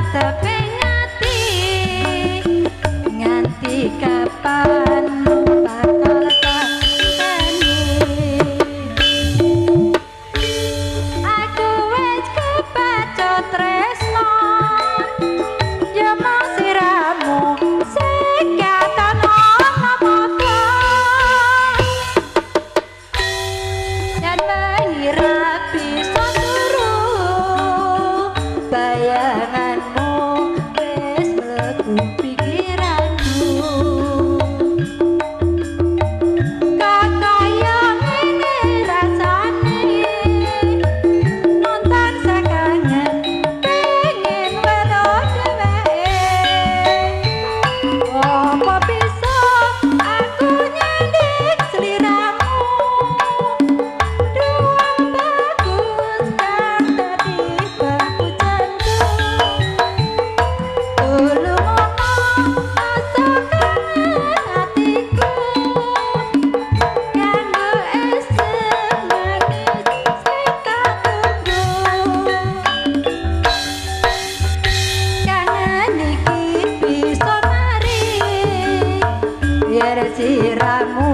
Teping ati nganti kapan bakal tani aku wis kepacut tresno ya mau siramu sing katon ana moto yen mengira bisa turu bayanganmu wis mlebu pikiranku kakaya ngene rasane nonton sakangen pengen weruh dheweke apa bisa aku nyindik sliramu ruang bagus kang dadi bangku tulung ana asa kangen atiku kanggo esuk manis sing tak tunggu kangen iki bisa mari biar siramu